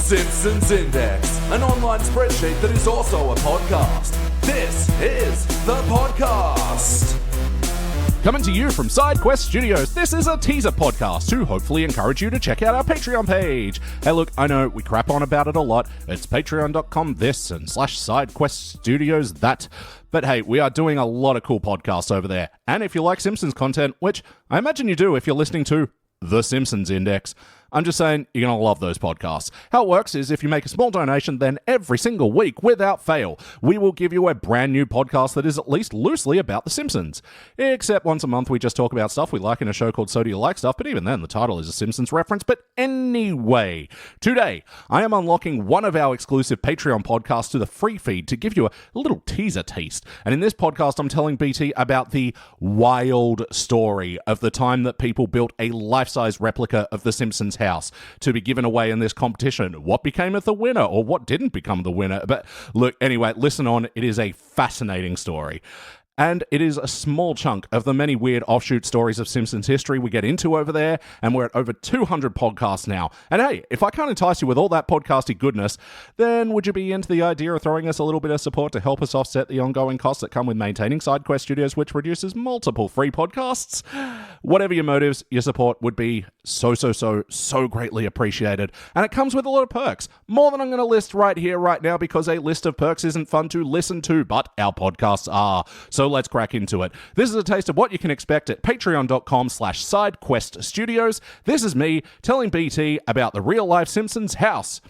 Simpsons Index, an online spreadsheet that is also a podcast. This is the podcast. Coming to you from SideQuest Studios, this is a teaser podcast to hopefully encourage you to check out our Patreon page. Hey look, I know we crap on about it a lot. It's patreon.com this and /SideQuest Studios that. But hey, we are doing a lot of cool podcasts over there. And if you like Simpsons content, which I imagine you do if you're listening to The Simpsons Index, I'm just saying, you're going to love those podcasts. How it works is if you make a small donation, then every single week, without fail, we will give you a brand new podcast that is at least loosely about The Simpsons. Except once a month, we just talk about stuff we like in a show called So Do You Like Stuff, but even then, the title is a Simpsons reference. But anyway, today, I am unlocking one of our exclusive Patreon podcasts to the free feed to give you a little teaser taste. And in this podcast, I'm telling BT about the wild story of the time that people built a life-size replica of The Simpsons house to be given away in this competition. What became of the winner, or what didn't become the winner? But look, anyway, listen on. It is a fascinating story. And it is a small chunk of the many weird offshoot stories of Simpsons history we get into over there, and we're at over 200 podcasts now. And hey, if I can't entice you with all that podcasty goodness, then would you be into the idea of throwing us a little bit of support to help us offset the ongoing costs that come with maintaining SideQuest Studios, which produces multiple free podcasts? Whatever your motives, your support would be so greatly appreciated. And it comes with a lot of perks. More than I'm going to list right here, right now, because a list of perks isn't fun to listen to, but our podcasts are. So let's crack into it. This is a taste of what you can expect at patreon.com/SideQuest Studios. This is me telling BT about the real-life Simpsons house.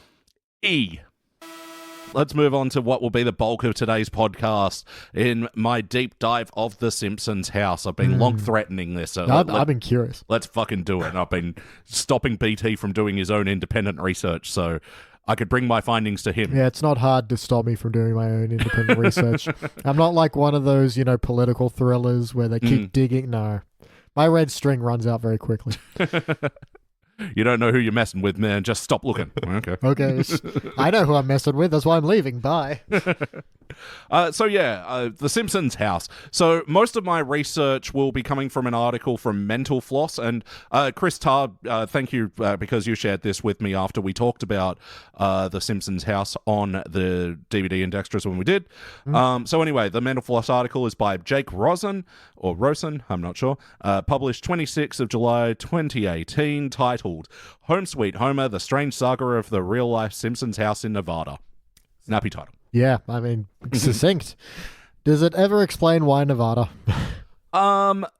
Let's move on to what will be the bulk of today's podcast in my deep dive of the Simpsons house. I've been long threatening this. I've been curious. Let's fucking do it. And I've been stopping BT from doing his own independent research, so I could bring my findings to him. Yeah, it's not hard to stop me from doing my own independent research. I'm not like one of those, political thrillers where they keep digging. No. My red string runs out very quickly. You don't know who you're messing with, man. Just stop looking. Okay. Okay. I know who I'm messing with. That's why I'm leaving. Bye. The Simpsons house. So most of my research will be coming from an article from Mental Floss. And Chris Tarr, thank you because you shared this with me after we talked about the Simpsons house on the DVD and Dextras when we did. So anyway, the Mental Floss article is by Jake Rosen, I'm not sure, published 26th of July 2018, titled Home Sweet Homer, The Strange Saga of the Real-Life Simpsons House in Nevada. Snappy title. Yeah, I mean, succinct. Does it ever explain why Nevada? To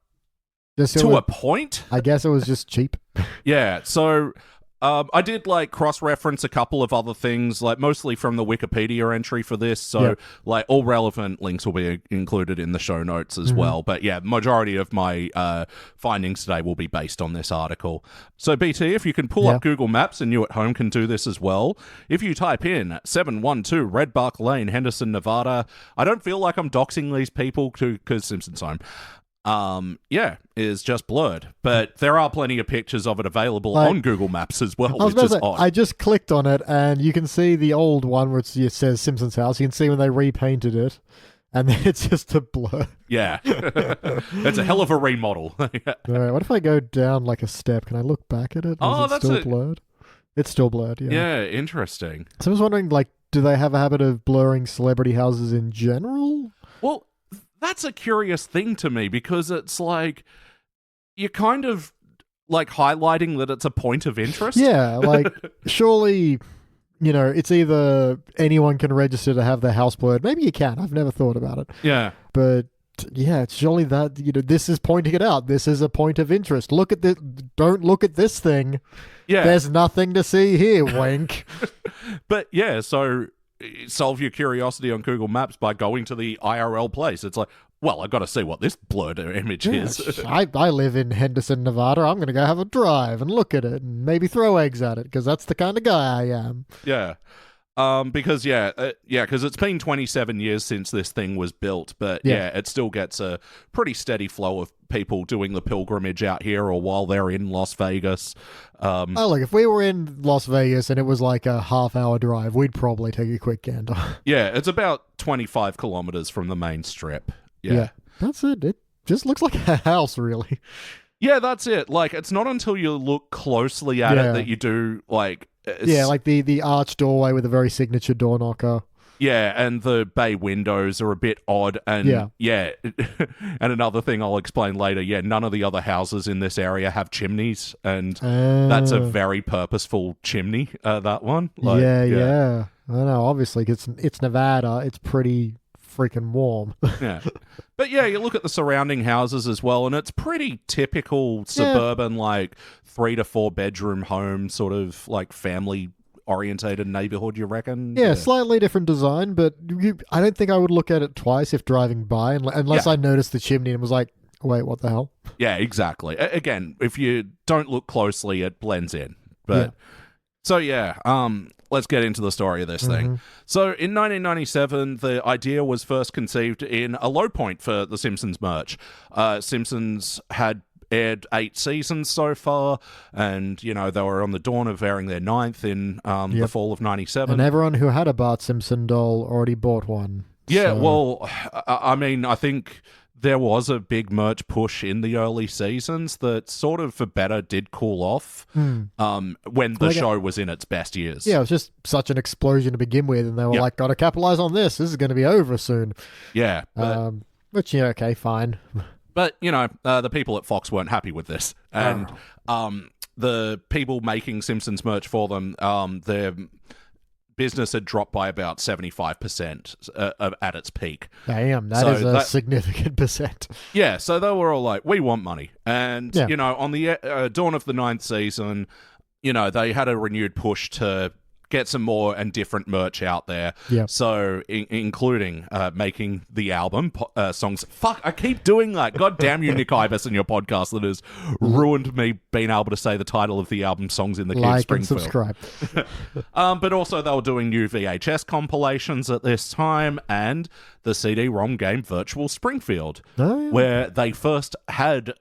a point. I guess it was just cheap. Yeah, so I did cross-reference a couple of other things, mostly from the Wikipedia entry for this, so all relevant links will be included in the show notes as well. But yeah, majority of my findings today will be based on this article. So BT, if you can pull up Google Maps, and you at home can do this as well, if you type in 712 Red Bark Lane, Henderson, Nevada, I don't feel like I'm doxing these people because Simpsons home. Is just blurred. But there are plenty of pictures of it available on Google Maps as well, which is odd. I just clicked on it, and you can see the old one where it says Simpsons House. You can see when they repainted it, and then it's just a blur. Yeah. It's a hell of a remodel. All right, what if I go down a step? Can I look back at it? Is it still blurred? It's still blurred, yeah. Yeah, interesting. So I was wondering, do they have a habit of blurring celebrity houses in general? Well, that's a curious thing to me, because it's you're kind of highlighting that it's a point of interest. Yeah, surely, it's either anyone can register to have their house blurred. Maybe you can. I've never thought about it. Yeah. But yeah, it's surely that, this is pointing it out. This is a point of interest. Look at this. Don't look at this thing. Yeah. There's nothing to see here, wink. But yeah, so solve your curiosity on Google Maps by going to the IRL place. It's well, I've got to see what this blurred image is. I live in Henderson, Nevada. I'm going to go have a drive and look at it and maybe throw eggs at it, because that's the kind of guy I am. Yeah. Because it's been 27 years since this thing was built, but it still gets a pretty steady flow of people doing the pilgrimage out here or while they're in Las Vegas. Look, if we were in Las Vegas and it was a half-hour drive, we'd probably take a quick gander. Yeah, it's about 25 kilometers from the main strip. Yeah, that's it. It just looks like a house, really. Yeah, that's it. It's not until you look closely at it that you do, Yeah, like the arched doorway with a very signature door knocker. Yeah, and the bay windows are a bit odd. And yeah and another thing I'll explain later, none of the other houses in this area have chimneys, and that's a very purposeful chimney, that one. Like, yeah. I don't know, obviously, it's Nevada. It's pretty freaking warm. Yeah. But yeah, you look at the surrounding houses as well, and it's pretty typical suburban, like 3 to 4 bedroom home, sort of like family orientated neighborhood, you reckon? Yeah, slightly different design, but I don't think I would look at it twice if driving by, unless I noticed the chimney and was like, wait, what the hell? Yeah, exactly. Again, if you don't look closely, it blends in. But so let's get into the story of this thing. So in 1997, the idea was first conceived in a low point for the Simpsons merch. Simpsons had aired 8 seasons so far, and they were on the dawn of airing their 9th in the fall of 97. And everyone who had a Bart Simpson doll already bought one. Yeah, well, I mean, I think there was a big merch push in the early seasons that sort of, for better, did cool off when the show was in its best years. Yeah, it was just such an explosion to begin with, and they were like, gotta capitalize on this. This is going to be over soon. Yeah. Which, okay, fine. But, the people at Fox weren't happy with this. And the people making Simpsons merch for them, their business had dropped by about 75% at its peak. Damn, that is a significant percent. Yeah, so they were all like, we want money. And, on the dawn of the 9th season, they had a renewed push to get some more and different merch out there. Yep. So, including making the album songs. Fuck, I keep doing that. God damn you, nickibis, and your podcast that has ruined me being able to say the title of the album songs in the key of Springfield. And subscribe. But also, they were doing new VHS compilations at this time, and the CD-ROM game Virtual Springfield, where they first had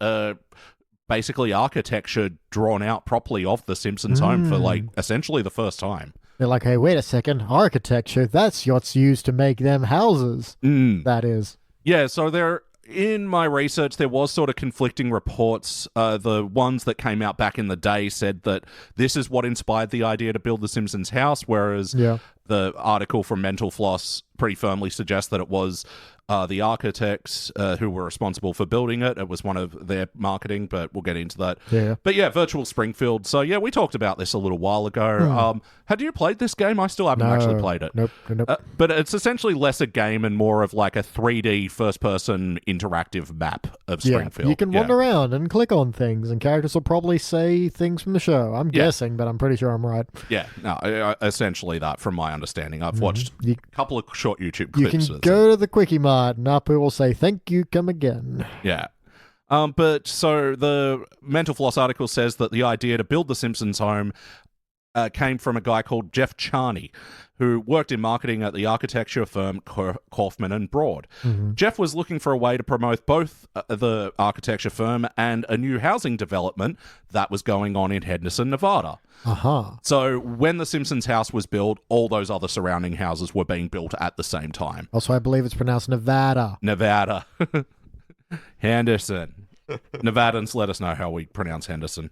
basically architecture drawn out properly of the Simpsons home for like essentially the first time. They're like, hey, wait a second, architecture, that's what's used to make them houses. That is. Yeah, so in my research, there was sort of conflicting reports. The ones that came out back in the day said that this is what inspired the idea to build the Simpsons house, whereas the article from Mental Floss pretty firmly suggests that it was the architects who were responsible for building it. It was one of their marketing, but we'll get into that. Yeah. But yeah, Virtual Springfield. So yeah, we talked about this a little while ago. Had you played this game? I still haven't actually played it. Nope. But it's essentially less a game and more of like a 3D first-person interactive map of Springfield. You can wander around and click on things, and characters will probably say things from the show. I'm guessing, but I'm pretty sure I'm right. Yeah, no, essentially that from my understanding. I've watched a couple of short YouTube clips. You can go to the Quickie Mart, and up it will say, thank you, come again. Yeah. But so the Mental Floss article says that the idea to build the Simpsons home came from a guy called Jeff Charney, who worked in marketing at the architecture firm Kaufman and Broad. Jeff was looking for a way to promote both the architecture firm and a new housing development that was going on in Henderson, Nevada. So when the Simpsons house was built, all those other surrounding houses were being built at the same time. Also, I believe it's pronounced Nevada. Henderson. Nevadans, let us know how we pronounce Henderson.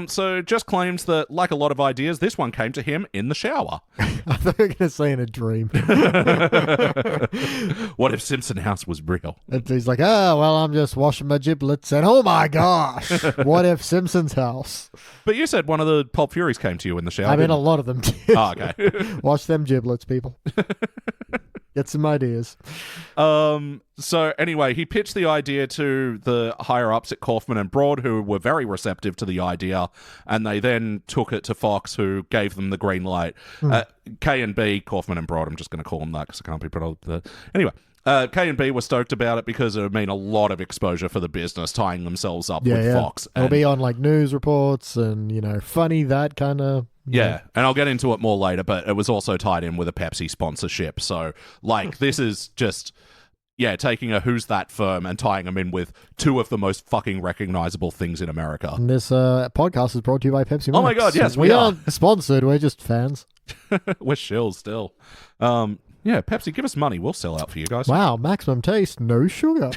So just claims that, like a lot of ideas, this one came to him in the shower. I thought you were going to say in a dream. What if Simpson House was real? And he's like, well, I'm just washing my giblets, and oh my gosh, what if Simpson's house? But you said one of the Pulp Furies came to you in the shower. I mean, a lot of them did. Oh, okay. Wash them giblets, people. Get some ideas. So anyway, he pitched the idea to the higher-ups at Kaufman and Broad, who were very receptive to the idea, and they then took it to Fox, who gave them the green light. K&B, Kaufman and Broad, I'm just going to call them that because I can't be put on. Anyway, K&B were stoked about it because it would mean a lot of exposure for the business, tying themselves up with Fox. It'll be on like news reports and, funny, that kind of... Yeah, and I'll get into it more later, but it was also tied in with a Pepsi sponsorship. So, this is just, taking a Who's That firm and tying them in with two of the most fucking recognizable things in America. And this podcast is brought to you by Pepsi Max. Oh my god, yes, we aren't sponsored, we're just fans. We're shills still. Pepsi, give us money. We'll sell out for you guys. Wow, maximum taste, no sugar.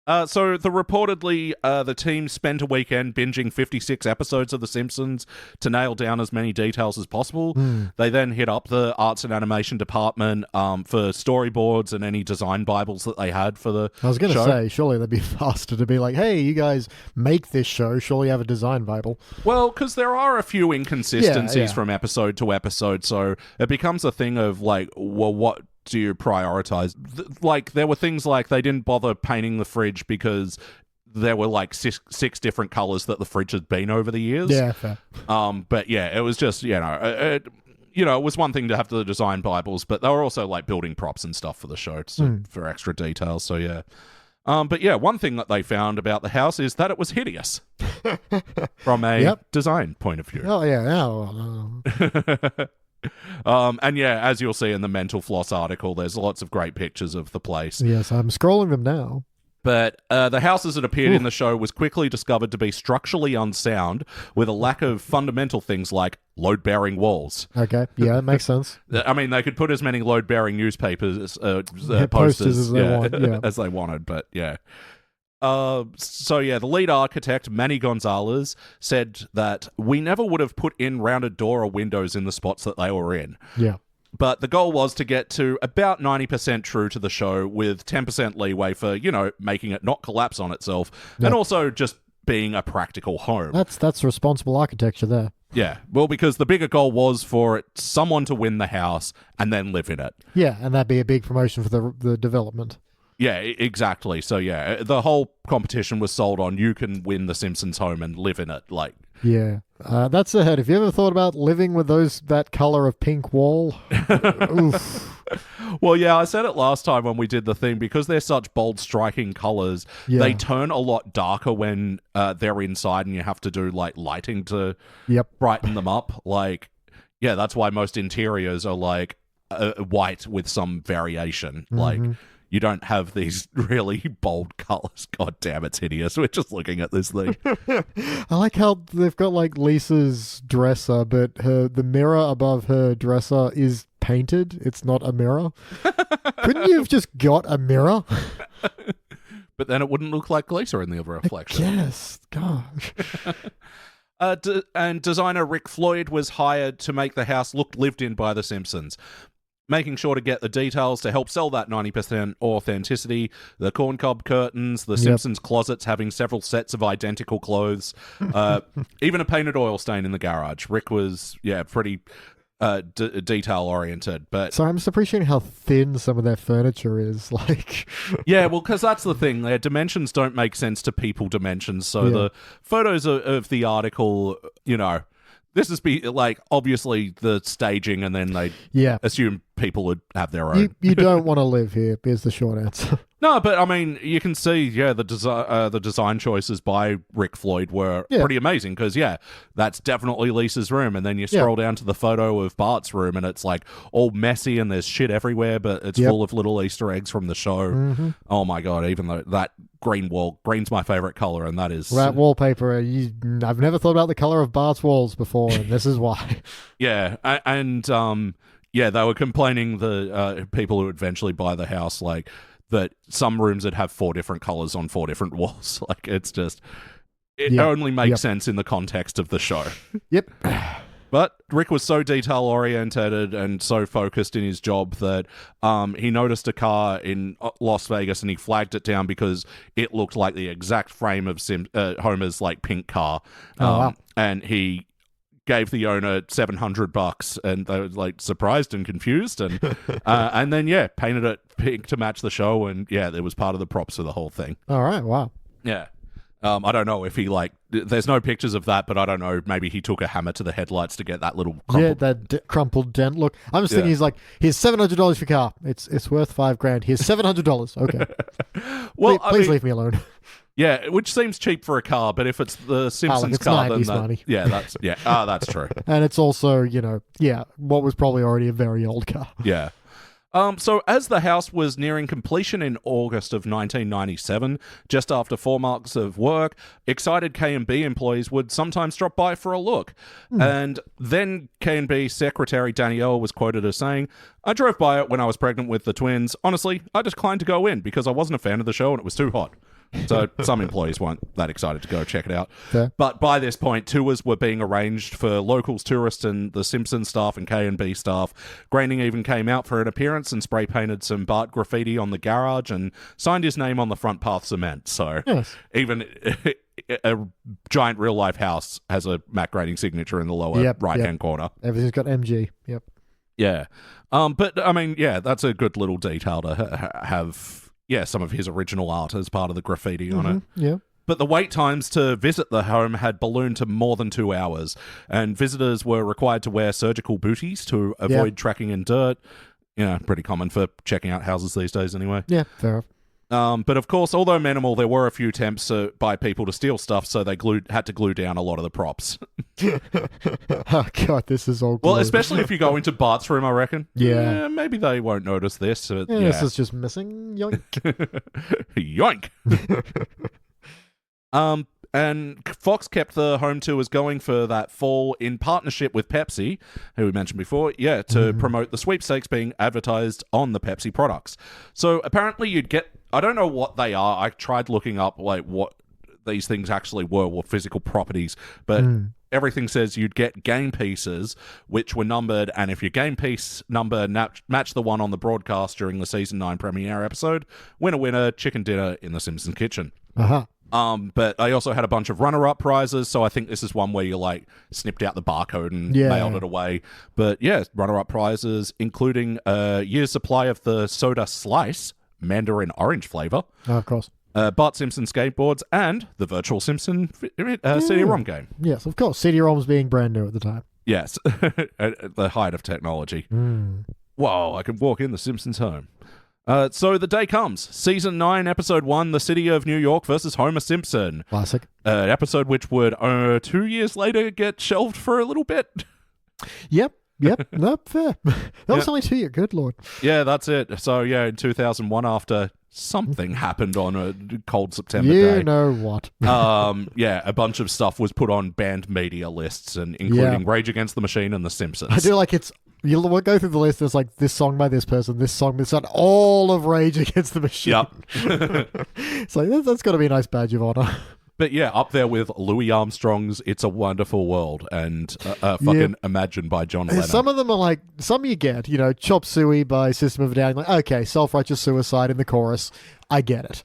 So reportedly, the team spent a weekend binging 56 episodes of The Simpsons to nail down as many details as possible. They then hit up the arts and animation department for storyboards and any design bibles that they had for the I was going to show. say, surely they'd be faster to be like, hey, you guys make this show, surely you have a design bible. Well, because there are a few inconsistencies Yeah. from episode to episode, so it becomes a thing of like, well, what do you prioritize? Like, there were things like they didn't bother painting the fridge because there were like six different colors that the fridge had been over the years. Yeah, fair. But yeah, it was just, it was one thing to have the design bibles, but they were also like building props and stuff for the show for extra details. So yeah. But yeah, one thing that they found about the house is that it was hideous from a design point of view. Oh, yeah. And yeah, as you'll see in the Mental Floss article, there's lots of great pictures of the place. Yes, I'm scrolling them now. But the house as it appeared in the show was quickly discovered to be structurally unsound, with a lack of fundamental things like load-bearing walls. Okay, yeah, that makes sense. I mean, they could put as many load-bearing newspapers, posters as they want, yeah. as they wanted, but yeah. So yeah, the lead architect, Manny Gonzalez, said that we never would have put in rounded door or windows in the spots that they were in. Yeah. But the goal was to get to about 90% true to the show with 10% leeway for, making it not collapse on itself and also just being a practical home. That's responsible architecture there. Yeah, well, because the bigger goal was for someone to win the house and then live in it. Yeah, and that'd be a big promotion for the development. Yeah, exactly. So yeah, the whole competition was sold on you can win the Simpsons home and live in it. Like, yeah, that's ahead. Have you ever thought about living with that color of pink wall? Oof. Well, yeah, I said it last time when we did the thing, because they're such bold, striking colors, they turn a lot darker when they're inside and you have to do like lighting to brighten them up. Like, yeah, that's why most interiors are like white with some variation. Like, you don't have these really bold colors. God damn, it's hideous. We're just looking at this thing. I like how they've got like Lisa's dresser, but the mirror above her dresser is painted. It's not a mirror. Couldn't you have just got a mirror? But then it wouldn't look like Lisa in the reflection. Yes, gosh. And designer Rick Floyd was hired to make the house look lived in by The Simpsons, making sure to get the details to help sell that 90% authenticity. The corncob curtains, the Simpsons closets having several sets of identical clothes, even a painted oil stain in the garage. Rick was, pretty detail-oriented. But so I'm just appreciating how thin some of their furniture is. Like, yeah, well, because that's the thing. Their dimensions don't make sense to people dimensions. So the photos of the article, this is obviously the staging, and then they assume people would have their own. You don't want to live here, is the short answer. No, but I mean, you can see, the design choices by Rick Floyd were pretty amazing, because, that's definitely Lisa's room, and then you scroll down to the photo of Bart's room, and it's like all messy, and there's shit everywhere, but it's full of little Easter eggs from the show. Oh my god, even though that green's my favorite color, and that is... That wallpaper, I've never thought about the color of Bart's walls before, and this is why. Yeah, and they were complaining, the people who eventually buy the house, like, that some rooms would have 4 different colors on 4 different walls. Like, it's just... It only makes sense in the context of the show. Yep. But Rick was so detail-oriented and so focused in his job that he noticed a car in Las Vegas and he flagged it down because it looked like the exact frame of Homer's, like, pink car. Wow. And he gave the owner $700, and they were like surprised and confused, and then painted it pink to match the show, and it was part of the props for the whole thing. All right, wow. Yeah. I don't know if he there's no pictures of that, but I don't know, maybe he took a hammer to the headlights to get that little crumpled... crumpled dent look. I'm just thinking he's like, here's $700 for your car. It's worth $5,000. Here's $700. Okay. Well, please leave me alone. Yeah, which seems cheap for a car, but if it's the Simpsons car, then money. That's true. And it's also, what was probably already a very old car. Yeah. So as the house was nearing completion in August of 1997, just after 4 months of work, excited K&B employees would sometimes drop by for a look. And then K&B secretary Danielle was quoted as saying, "I drove by it when I was pregnant with the twins. Honestly, I declined to go in because I wasn't a fan of the show and it was too hot." So some employees weren't that excited to go check it out. Fair. But by this point, tours were being arranged for locals, tourists, and the Simpsons staff and K&B staff. Groening even came out for an appearance and spray painted some Bart graffiti on the garage and signed his name on the front path cement. So Yes. even a giant real-life house has a Matt Groening signature in the lower right-hand corner. Everything's got MG. Yep. Yeah. But, I mean, yeah, that's a good little detail to have... Yeah, some of his original art as part of the graffiti on it. Yeah. But the wait times to visit the home had ballooned to more than 2 hours, and visitors were required to wear surgical booties to avoid tracking in dirt. Pretty common for checking out houses these days anyway. Yeah, fair enough. But of course, although minimal, there were a few attempts by people to steal stuff, so they had to glue down a lot of the props. Oh, God, this is all Well, glued. especially if you go into Bart's room, I reckon. Yeah. Maybe they won't notice this. This is just missing. Yoink. Yoink. And Fox kept the home tours going for that fall in partnership with Pepsi, who we mentioned before, to promote the sweepstakes being advertised on the Pepsi products. So apparently you'd get, I don't know what they are. I tried looking up like what these things actually were physical properties, but everything says you'd get game pieces which were numbered, and if your game piece number matched the one on the broadcast during the season 9 premiere episode, winner, chicken dinner in the Simpsons kitchen. Uh-huh. But I also had a bunch of runner-up prizes, so I think this is one where you like snipped out the barcode and mailed it away. But yeah, runner-up prizes, including a year's supply of the soda slice, mandarin orange flavor. Oh, of course. Bart Simpson skateboards, and the virtual Simpson CD-ROM game. Yes, of course. CD-ROMs being brand new at the time. Yes, at the height of technology. Whoa, I can walk in the Simpsons home. So the day comes. Season 9, Episode 1, The City of New York versus Homer Simpson. Classic. An episode which would 2 years later get shelved for a little bit. Yep. No, fair. That was only 2 years. Good Lord. Yeah, that's it. So yeah, in 2001, after something happened on a cold September You day. know what. A bunch of stuff was put on banned media lists, and including Rage Against the Machine and The Simpsons. I do like we'll go through the list. There's like this song by this person, this song, this one, all of Rage Against the Machine. Yep. It's like, that's got to be a nice badge of honor. But yeah, up there with Louis Armstrong's It's a Wonderful World and fucking Imagine by John Lennon. Some of them are like, some you get, Chop Suey by System of a Down. Like, okay, Self-Righteous Suicide in the chorus. I get it.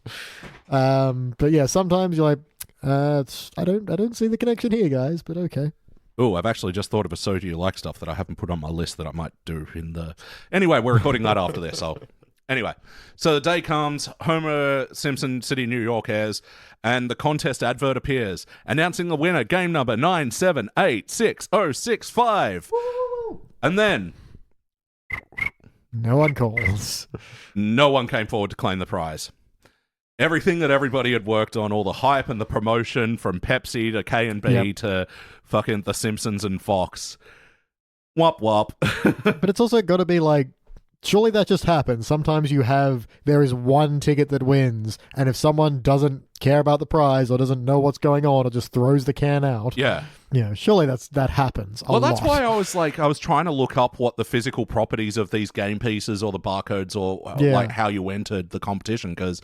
But yeah, sometimes you're like, I don't see the connection here, guys, but okay. Oh, I've actually just thought of a So Do You Like stuff that I haven't put on my list that I might do in the... Anyway, we're recording that after this, Anyway, so the day comes, Homer Simpson City, New York airs, and the contest advert appears, announcing the winner, game number 9786065. And then... No one calls. No one came forward to claim the prize. Everything that everybody had worked on, all the hype and the promotion from Pepsi to K&B to fucking The Simpsons and Fox. Wop wop. But it's also got to be like, surely that just happens. Sometimes there is one ticket that wins, and if someone doesn't care about the prize or doesn't know what's going on or just throws the can out, surely that happens a lot. Well, that's why I was trying to look up what the physical properties of these game pieces or the barcodes or like how you entered the competition, because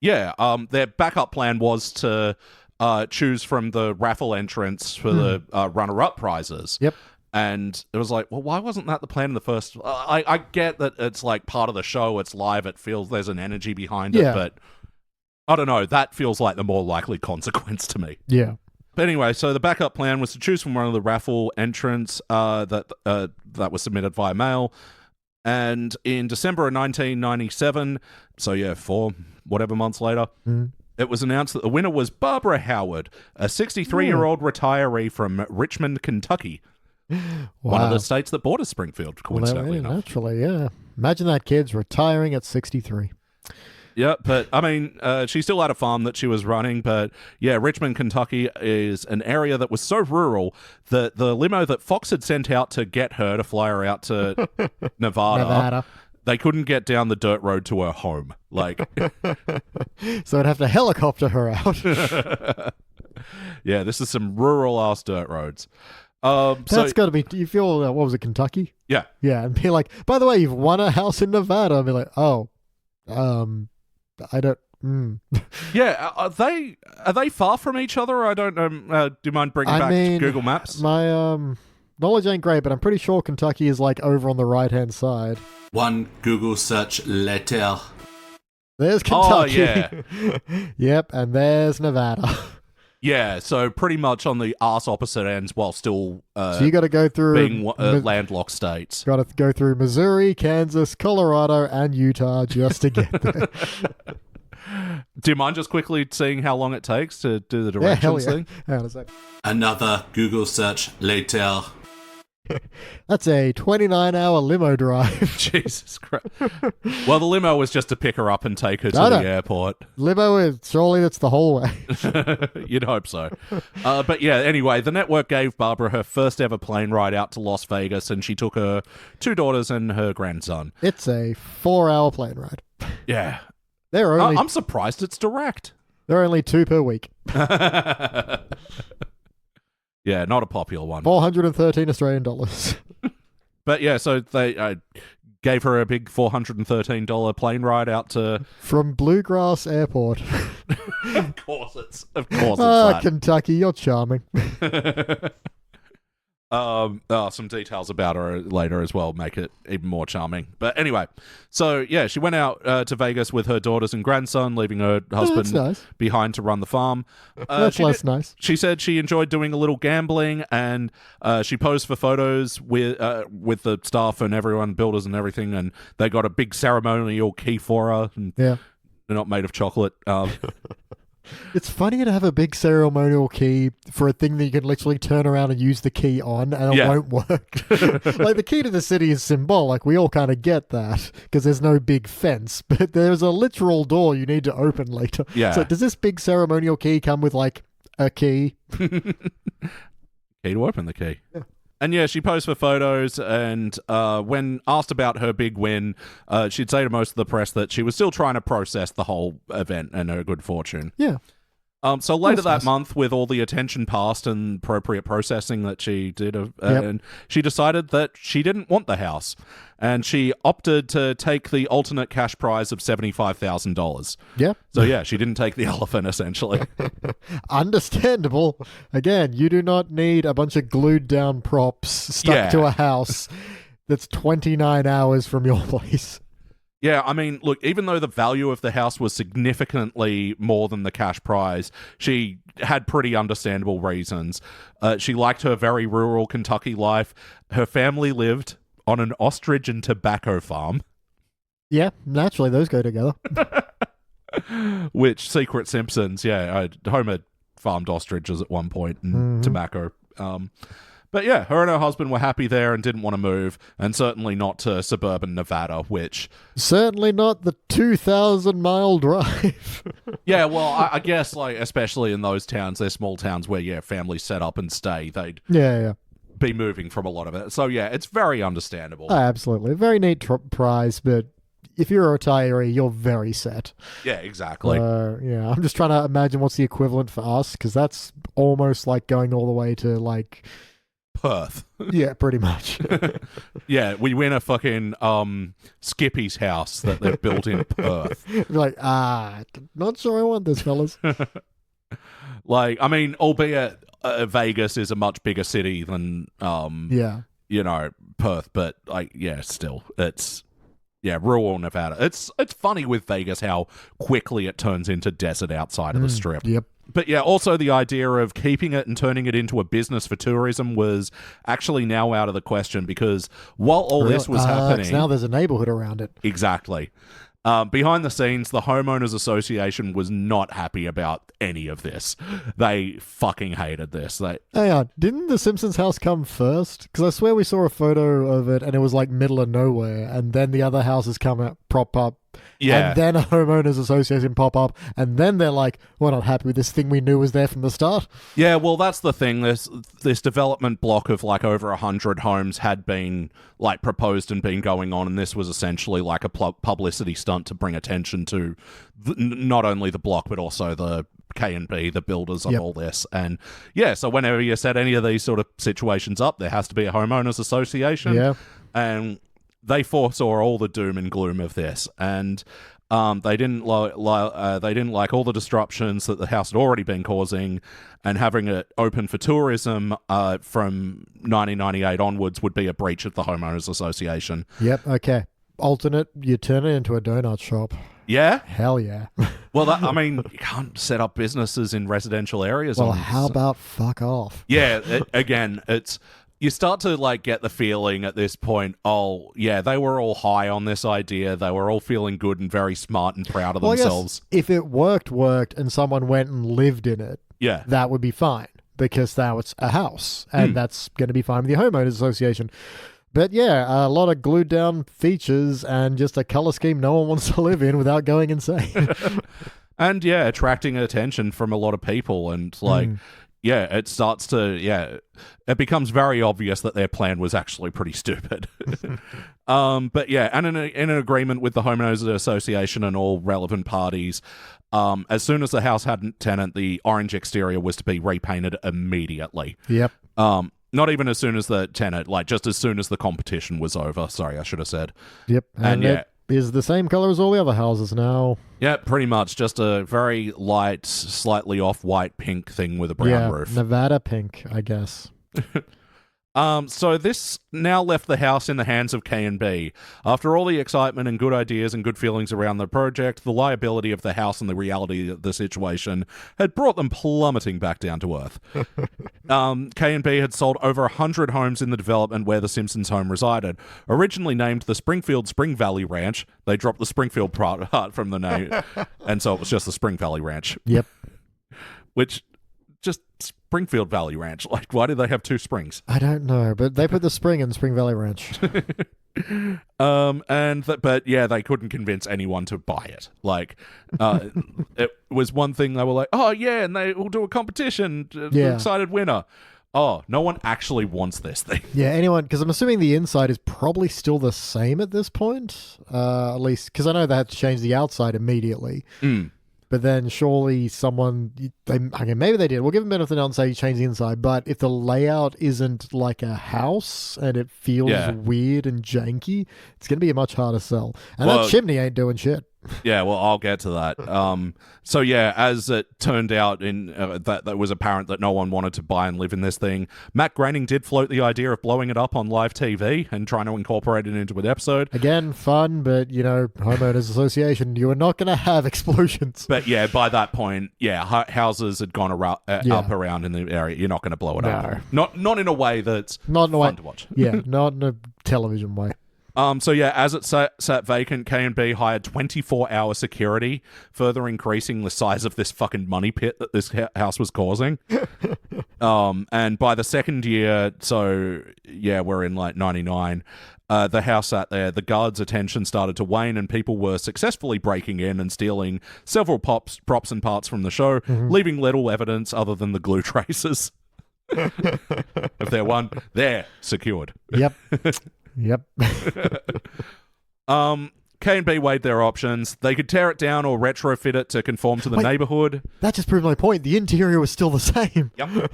their backup plan was to choose from the raffle entrants for the runner-up prizes. Yep. And it was like, well, why wasn't that the plan in the first... I get that it's like part of the show, it's live, it feels there's an energy behind it, but I don't know, that feels like the more likely consequence to me. Yeah. But anyway, so the backup plan was to choose from one of the raffle entrants that was submitted via mail. And in December of 1997, so 4 whatever months later, it was announced that the winner was Barbara Howard, a 63-year-old retiree from Richmond, Kentucky. One of the states that borders Springfield, coincidentally enough. Naturally, yeah. Imagine that kid's retiring at 63. Yeah, but I mean, she still had a farm that she was running, but Richmond, Kentucky is an area that was so rural that the limo that Fox had sent out to get her to fly her out to Nevada, they couldn't get down the dirt road to her home. Like, so I'd have to helicopter her out. Yeah, this is some rural-ass dirt roads. That's got to be, you feel, what was it, Kentucky? Yeah. Yeah, and be like, by the way, you've won a house in Nevada. And be like, I don't, Yeah, are they far from each other? I don't know. Do you mind bringing back Google Maps? My knowledge ain't great, but I'm pretty sure Kentucky is like over on the right-hand side. One Google search later. There's Kentucky. Oh, yeah. Yep, and there's Nevada. Yeah, so pretty much on the arse opposite ends while still so you got to go through being landlocked states. Got to go through Missouri, Kansas, Colorado, and Utah just to get there. Do you mind just quickly seeing how long it takes to do the directions thing? Hang on a sec. Another Google search later. That's a 29-hour limo drive. Jesus Christ. Well, the limo was just to pick her up and take her to the airport. Limo is, surely that's the whole way. You'd hope so. But yeah, anyway, the network gave Barbara her first ever plane ride out to Las Vegas, and she took her 2 daughters and her grandson. It's a 4-hour plane ride. Yeah. I'm surprised it's direct. They're only 2 per week. Yeah, not a popular one. 413 Australian dollars. But yeah, so they gave her a big $413 plane ride out to... From Bluegrass Airport. Of course it's that. Kentucky, you're charming. Some details about her later as well make it even more charming. But anyway, so yeah, she went out to Vegas with her daughters and grandson, leaving her husband behind to run the farm. That's less nice. She said she enjoyed doing a little gambling, and she posed for photos with the staff and everyone, builders and everything, and they got a big ceremonial key for her. And they're not made of chocolate. It's funny to have a big ceremonial key for a thing that you can literally turn around and use the key on, and it won't work. Like, the key to the city is symbolic. We all kind of get that, because there's no big fence. But there's a literal door you need to open later. Yeah. So does this big ceremonial key come with, like, a key? Key to open the key. Yeah. And yeah, she posed for photos, and when asked about her big win, she'd say to most of the press that she was still trying to process the whole event and her good fortune. Yeah. So later that month, with all the attention passed and appropriate processing that she did, and she decided that she didn't want the house, and she opted to take the alternate cash prize of $75,000. Yeah. So yeah, she didn't take the elephant, essentially. Understandable. Again, you do not need a bunch of glued down props stuck to a house that's 29 hours from your place. Yeah, I mean, look, even though the value of the house was significantly more than the cash prize, she had pretty understandable reasons. She liked her very rural Kentucky life. Her family lived on an ostrich and tobacco farm. Yeah, naturally, those go together. Which, secret Simpsons, Homer farmed ostriches at one point and tobacco. But yeah, her and her husband were happy there and didn't want to move, and certainly not to suburban Nevada, which... Certainly not the 2,000-mile drive. Yeah, well, I guess, like, especially in those towns, they're small towns where, families set up and stay. They'd be moving from a lot of it. So, yeah, it's very understandable. Absolutely. Very neat prize, but if you're a retiree, you're very set. Yeah, exactly. I'm just trying to imagine what's the equivalent for us, because that's almost like going all the way to, like... Perth. Yeah, pretty much. Yeah, we win a fucking Skippy's house that they've built in Perth. Like, not sure I want this, fellas. Like, I mean, albeit Vegas is a much bigger city than, Perth, but, like, still, it's, rural Nevada. It's funny with Vegas how quickly it turns into desert outside of the Strip. Yep. But also the idea of keeping it and turning it into a business for tourism was actually now out of the question, because while all this was happening... now there's a neighborhood around it. Exactly. Behind the scenes, the Homeowners Association was not happy about any of this. They fucking hated this. Hang on, didn't the Simpsons house come first? Because I swear we saw a photo of it and it was like middle of nowhere, and then the other houses prop up. Yeah. And then a homeowners association pop up, and then they're like, we're not happy with this thing we knew was there from the start. Yeah, well, that's the thing. This development block of like over 100 homes had been like proposed and been going on, and this was essentially like a publicity stunt to bring attention to not only the block, but also the K&B, the builders of all this. And so whenever you set any of these sort of situations up, there has to be a homeowners association. Yeah. And they foresaw all the doom and gloom of this. And They didn't like all the disruptions that the house had already been causing, and having it open for tourism from 1998 onwards would be a breach of the homeowners association. Yep. Okay. Alternate, you turn it into a donut shop. Yeah? Hell yeah. Well, I mean, you can't set up businesses in residential areas. Well, how about fuck off? Yeah, it's... You start to, like, get the feeling at this point, oh, yeah, they were all high on this idea. They were all feeling good and very smart and proud of themselves. I guess if it worked, and someone went and lived in it, yeah, that would be fine, because now it's a house, and that's going to be fine with the homeowners association. But yeah, a lot of glued down features and just a color scheme no one wants to live in without going insane. And yeah, attracting attention from a lot of people, and like... Yeah, it starts to, it becomes very obvious that their plan was actually pretty stupid. But yeah, and in an agreement with the Homeowners Association and all relevant parties, as soon as the house had a tenant, the orange exterior was to be repainted immediately. Yep. Not even as soon as the tenant, like just as soon as the competition was over. Sorry, I should have said. Yep. And yeah. Is the same color as all the other houses now. Yeah, pretty much. Just a very light, slightly off-white pink thing with a brown roof. Nevada pink, I guess. So this now left the house in the hands of K&B. After all the excitement and good ideas and good feelings around the project, the liability of the house and the reality of the situation had brought them plummeting back down to earth. K&B had sold over 100 homes in the development where the Simpsons home resided. Originally named the Springfield Spring Valley Ranch, they dropped the Springfield part from the name, and so it was just the Spring Valley Ranch. Yep. Which... just Springfield Valley Ranch. Like, why do they have two springs? I don't know, but they put the spring in Spring Valley Ranch. But yeah, they couldn't convince anyone to buy it. Like, it was one thing they were like, oh yeah, and they will do a competition, the excited winner. Oh, no one actually wants this thing. Yeah, anyone, because I'm assuming the inside is probably still the same at this point, at least, because I know they had to change the outside immediately. But then surely maybe they did. We'll give them benefit and say you change the inside. But if the layout isn't like a house and it feels weird and janky, it's going to be a much harder sell. And that chimney ain't doing shit. Yeah, well, I'll get to that. So yeah, as it turned out, that was apparent that no one wanted to buy and live in this thing. Matt Groening did float the idea of blowing it up on live TV and trying to incorporate it into an episode. Again, fun, but homeowners association, you are not going to have explosions. But yeah, by that point, houses had gone up around in the area. You're not going to blow it up. Not in a way that's fun to watch. Yeah, not in a television way. So yeah, as it sat vacant, K&B hired 24-hour security, further increasing the size of this fucking money pit that this house was causing. And by the second year, so yeah, we're in like 99, the house sat there, the guards' attention started to wane and people were successfully breaking in and stealing several props and parts from the show, leaving little evidence other than the glue traces. If they're one, they're secured. Yep. Yep. K&B weighed their options. They could tear it down or retrofit it to conform to the neighborhood. That just proved my point. The interior was still the same. Yep.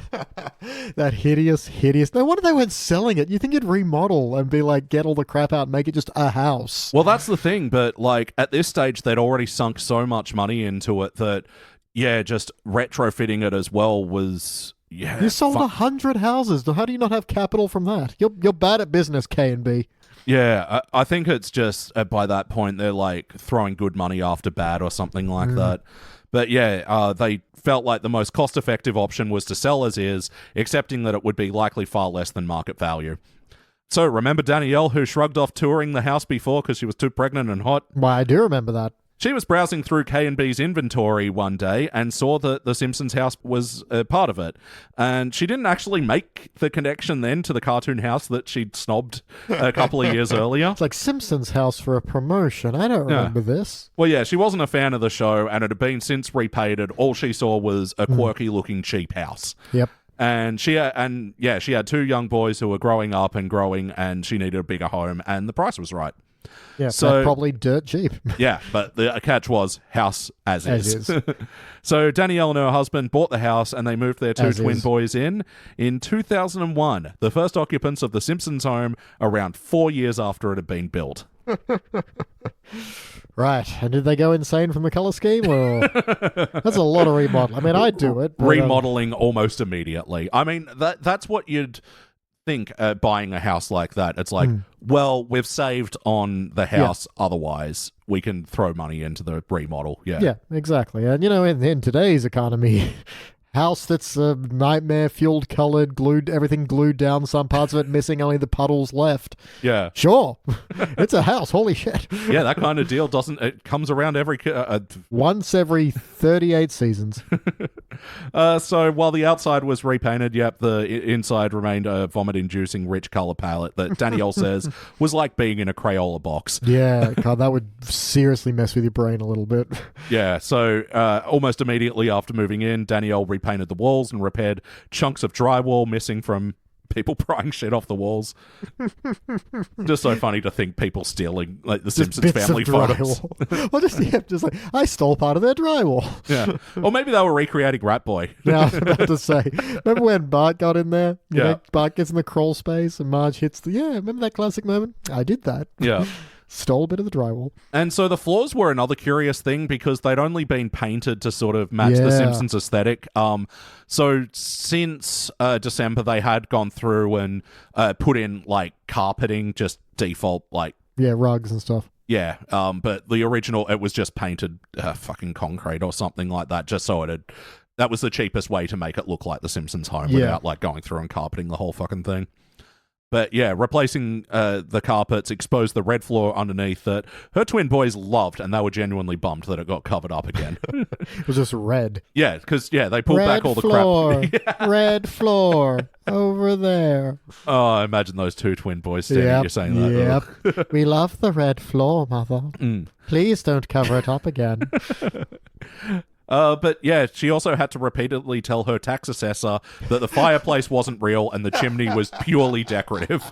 That hideous. No wonder they weren't selling it. You think you'd remodel and be like, get all the crap out and make it just a house. Well, that's the thing. But like at this stage, they'd already sunk so much money into it that, just retrofitting it as well was... Yeah, you sold 100 houses. How do you not have capital from that? You're bad at business, K&B. Yeah, I think it's just by that point they're like throwing good money after bad or something like that. But yeah, they felt like the most cost-effective option was to sell as is, accepting that it would be likely far less than market value. So remember Danielle, who shrugged off touring the house before because she was too pregnant and hot? Well, I do remember that. She was browsing through K&B's inventory one day and saw that the Simpsons house was a part of it. And she didn't actually make the connection then to the cartoon house that she'd snobbed a couple of years earlier. It's like Simpsons house for a promotion. I don't remember this. Well, yeah, she wasn't a fan of the show and it had been since repainted. All she saw was a quirky-looking cheap house. Yep. And she had two young boys who were growing up and she needed a bigger home and the price was right. Yeah, so probably dirt cheap. Yeah, but the catch was house as is. So Danielle and her husband bought the house and they moved their two twin boys in 2001, the first occupants of the Simpsons home around 4 years after it had been built. Right. And did they go insane from the color scheme? Or that's a lot of remodel. I mean, I'd do it. But, Remodeling almost immediately. I mean, that's what you'd think buying a house like that. It's like, well, we've saved on the house. Otherwise, we can throw money into the remodel. Yeah, exactly. And, in today's economy... House that's a nightmare, fueled, colored, everything glued down, some parts of it missing, only the puddles left. Yeah. Sure. It's a house, holy shit. Yeah, that kind of deal it comes around once every 38 seasons. So while the outside was repainted, the inside remained a vomit-inducing rich color palette that Danielle says was like being in a Crayola box. Yeah, God, that would seriously mess with your brain a little bit. Yeah, so almost immediately after moving in, Danielle repainted the walls and repaired chunks of drywall missing from people prying shit off the walls. Just so funny to think people stealing like the Simpsons family photos. Well, just like, I stole part of their drywall. Yeah. Or maybe they were recreating Rat Boy. Yeah, I was about to say. Remember when Bart got in there? Bart gets in the crawl space and Marge hits remember that classic moment? I did that. Yeah. Stole a bit of the drywall. And so the floors were another curious thing because they'd only been painted to sort of match the Simpsons aesthetic. So since December, they had gone through and put in like carpeting, just default like... Yeah, rugs and stuff. Yeah, but the original, it was just painted fucking concrete or something like that, just so that was the cheapest way to make it look like the Simpsons home without like going through and carpeting the whole fucking thing. But yeah, replacing the carpets exposed the red floor underneath that her twin boys loved, and they were genuinely bummed that it got covered up again. It was just red. Yeah, because they pulled back all the crap. Red floor over there. Oh, I imagine those two twin boys standing here saying that. Yep. We love the red floor, Mother. Please don't cover it up again. But yeah, she also had to repeatedly tell her tax assessor that the fireplace wasn't real and the chimney was purely decorative.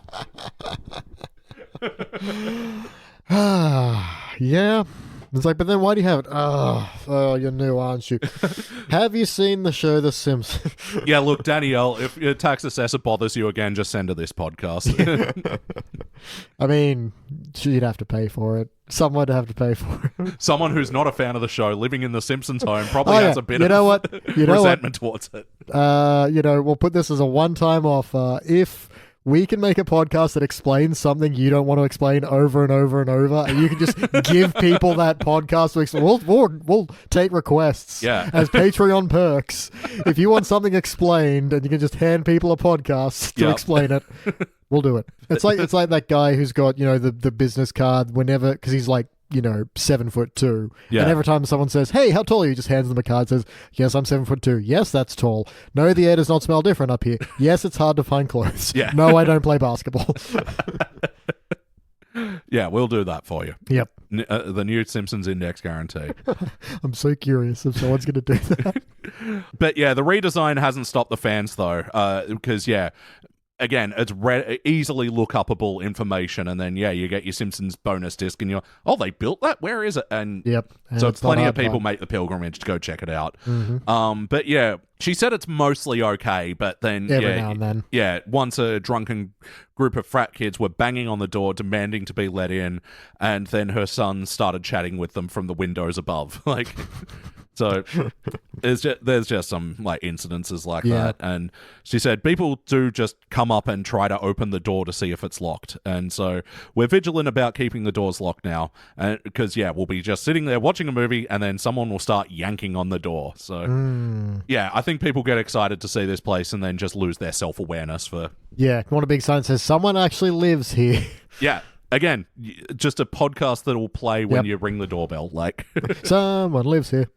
Yeah. It's like, but then why do you have it? Oh, you're new, aren't you? Have you seen the show The Simpsons? Yeah, look, Danielle, if your tax assessor bothers you again, just send her this podcast. I mean, she'd have to pay for it. Someone would have to pay for it. Someone who's not a fan of the show, living in the Simpsons home, probably has a bit of resentment towards it. We'll put this as a one-time offer. If we can make a podcast that explains something you don't want to explain over and over and over, and you can just give people that podcast to explain. We'll take requests as Patreon perks. If you want something explained and you can just hand people a podcast to explain it, we'll do it. It's like that guy who's got, the business card whenever, because he's like, 7'2". Yeah. And every time someone says, "Hey, how tall are you?" He just hands them a card, says, "Yes, I'm 7'2". Yes, that's tall. No, the air does not smell different up here. Yes, it's hard to find clothes. Yeah. No, I don't play basketball. Yeah, we'll do that for you. Yep. The new Simpsons Index guarantee. I'm so curious if someone's going to do that. But yeah, the redesign hasn't stopped the fans though, because again, it's easily look-upable information, and then, you get your Simpsons bonus disc, and you're, they built that? Where is it? And so plenty of people make the pilgrimage to go check it out. Mm-hmm. But yeah, she said it's mostly okay, but then, every now and then. Yeah, once a drunken group of frat kids were banging on the door, demanding to be let in, and then her son started chatting with them from the windows above. Like... So there's just some like incidences like that, and she said people do just come up and try to open the door to see if it's locked, and so we're vigilant about keeping the doors locked now, because we'll be just sitting there watching a movie, and then someone will start yanking on the door. So I think people get excited to see this place and then just lose their self-awareness for want a big sign that says someone actually lives here. Yeah. Again, just a podcast that will play when you ring the doorbell, like someone lives here.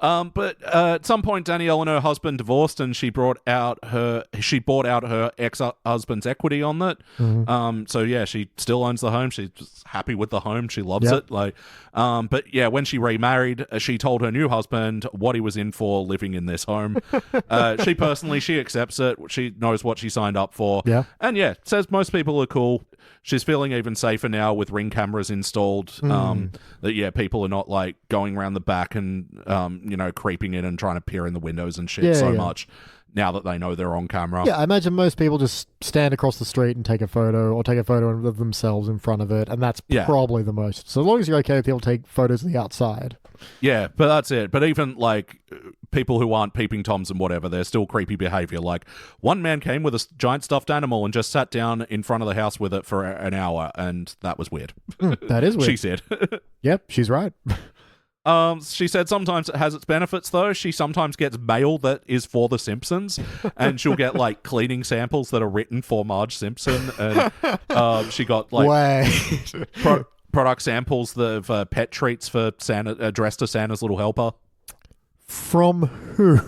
But at some point, Danielle and her husband divorced, and she bought out her ex-husband's equity on it. Mm-hmm. So she still owns the home. She's just happy with the home. She loves it. Like, but when she remarried, she told her new husband what he was in for living in this home. She accepts it. She knows what she signed up for. Yeah, and says most people are cool. She's feeling even safer now with Ring cameras installed. That people are not like going around the back and creeping in and trying to peer in the windows and shit much. now that they know they're on camera. Yeah, I imagine most people just stand across the street and take a photo, or take a photo of themselves in front of it, and that's probably the most. So as long as you're okay with people take photos of the outside. Yeah, but that's it. But even, like, people who aren't peeping toms and whatever, they're still creepy behavior. Like, one man came with a giant stuffed animal and just sat down in front of the house with it for an hour, and that was weird. That is weird. She said. Yep, she's right. She said sometimes it has its benefits, though. She sometimes gets mail that is for The Simpsons, and she'll get, like, cleaning samples that are written for Marge Simpson, and she got, like, product samples of pet treats for Santa, addressed to Santa's little helper. From who?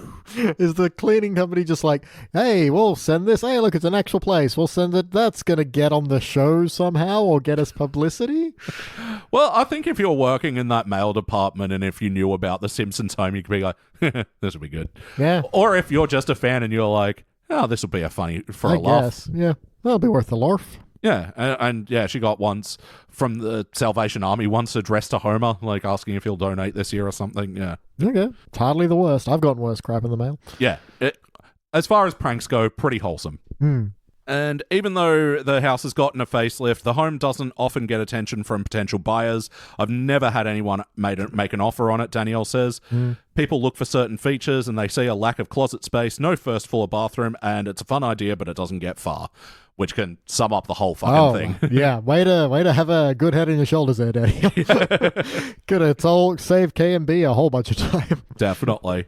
Is the cleaning company just like, hey, we'll send this. Hey, look, it's an actual place. We'll send it. That's going to get on the show somehow or get us publicity? Well, I think if you're working in that mail department and if you knew about The Simpsons home, you could be like, this will be good. Yeah. Or if you're just a fan and you're like, oh, this will be a funny for a laugh. Guess. Yeah. That'll be worth a laugh. Yeah, and yeah, she got ones from the Salvation Army once addressed to Homer, like asking if he'll donate this year or something. Yeah. Okay. It's hardly the worst. I've gotten worse crap in the mail. Yeah. As far as pranks go, pretty wholesome. And even though the house has gotten a facelift, the home doesn't often get attention from potential buyers. I've never had anyone make an offer on it, Danielle says. People look for certain features and they see a lack of closet space, no first floor bathroom, and it's a fun idea, but it doesn't get far. Which can sum up the whole fucking thing. Yeah, way to have a good head on your shoulders there, Daddy. Could have saved K&B a whole bunch of time. Definitely.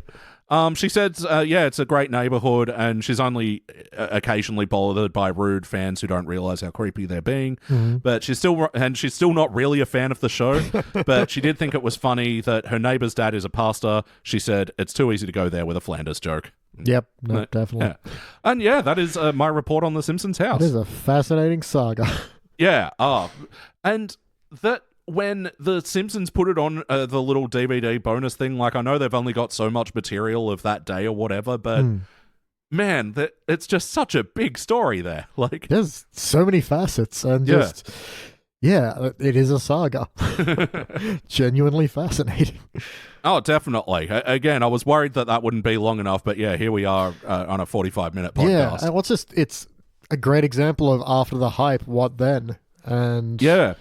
She said, yeah, it's a great neighborhood, and she's only occasionally bothered by rude fans who don't realize how creepy they're being. But she's still not really a fan of the show. But she did think it was funny that her neighbor's dad is a pastor. She said it's too easy to go there with a Flanders joke. Yep, no, definitely. Yeah. And yeah, that is my report on The Simpsons house. It is a fascinating saga. Yeah. And that when The Simpsons put it on the little DVD bonus thing, like, I know they've only got so much material of that day or whatever, but man, it's just such a big story there. Like, there's so many facets, and just yeah, it is a saga. Genuinely fascinating. Oh, definitely. Again, I was worried that wouldn't be long enough, but yeah, here we are on a 45-minute podcast. Yeah, and it's a great example of after the hype, what then? And yeah,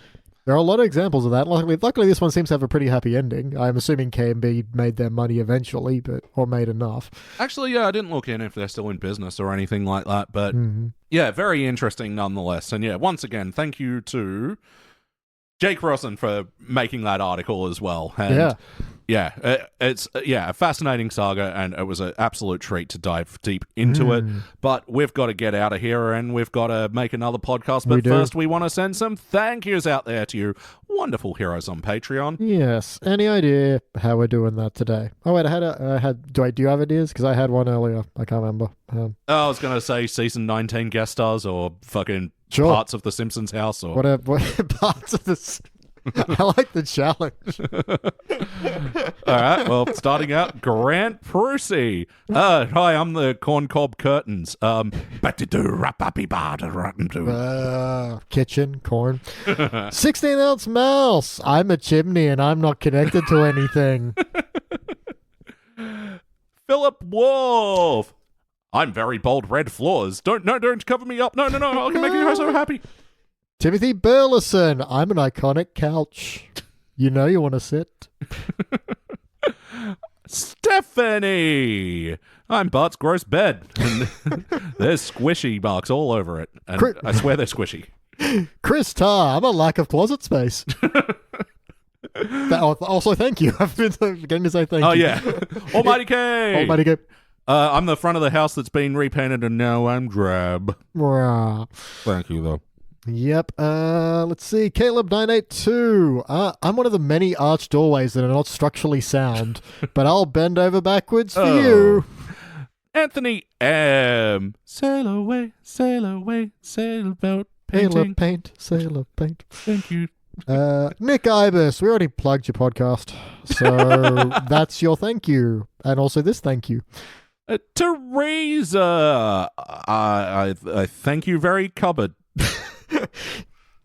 there are a lot of examples of that. Luckily, this one seems to have a pretty happy ending. I'm assuming K&B made their money eventually, or made enough. Actually, yeah, I didn't look in if they're still in business or anything like that, but yeah, very interesting nonetheless. And yeah, once again, thank you to Jake Rosen for making that article as well. And it's a fascinating saga, and it was an absolute treat to dive deep into it. But we've got to get out of here, and we've got to make another podcast. But first, we want to send some thank yous out there to you wonderful heroes on Patreon. Yes. Any idea how we're doing that today? Oh wait, do you have ideas? Because I had one earlier. I can't remember. I was going to say season 19 guest stars, or fucking parts of the Simpsons house, or whatever parts of this. I like the challenge. All right, well, starting out, Grant Prusi. Hi, I'm the corncob curtains. Kitchen, corn. 16-ounce mouse. I'm a chimney and I'm not connected to anything. Philip Wolf. I'm very bold red floors. Don't cover me up. No, I can make you so happy. Timothy Burleson. I'm an iconic couch. You know you want to sit. Stephanie. I'm Bart's gross bed. And there's squishy marks all over it. And I swear they're squishy. Chris Tarr. I'm a lack of closet space. Also, thank you. I've been forgetting to say thank you. Oh, yeah. AlmightyK. AlmightyK. I'm the front of the house that's been repainted, and now I'm drab. Thank you, though. Yep. Let's see. Caleb982. I'm one of the many arched doorways that are not structurally sound, but I'll bend over backwards for you. Anthony M. Sail away, sailboat painting. Sailor paint. Thank you. Nickibis. We already plugged your podcast, so that's your thank you, and also this thank you. Teresa. I thank you very cupboard.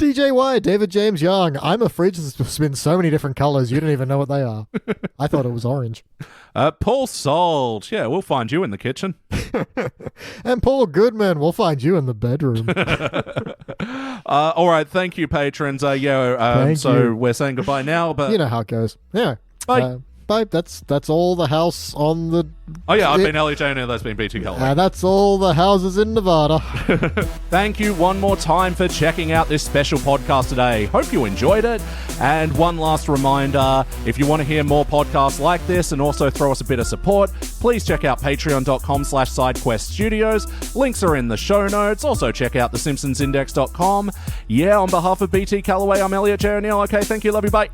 DJ White, David James Young. I'm a fridge that's been so many different colors, you don't even know what they are. I thought it was orange. Paul Sold. Yeah, we'll find you in the kitchen. And Paul Goodman, we'll find you in the bedroom. All right, thank you, patrons. Thank you. We're saying goodbye now, but You know how it goes. Yeah. Bye. Bye. That's all the house on the... Oh yeah, I've been Elliot Jonah, that's been BT Calloway. That's all the houses in Nevada. Thank you one more time for checking out this special podcast today. Hope you enjoyed it. And one last reminder, if you want to hear more podcasts like this and also throw us a bit of support, please check out patreon.com/sidequeststudios. Links are in the show notes. Also check out thesimpsonsindex.com. Yeah, on behalf of BT Calloway, I'm Elliot J. O'Neill. Okay, thank you, love you, bye.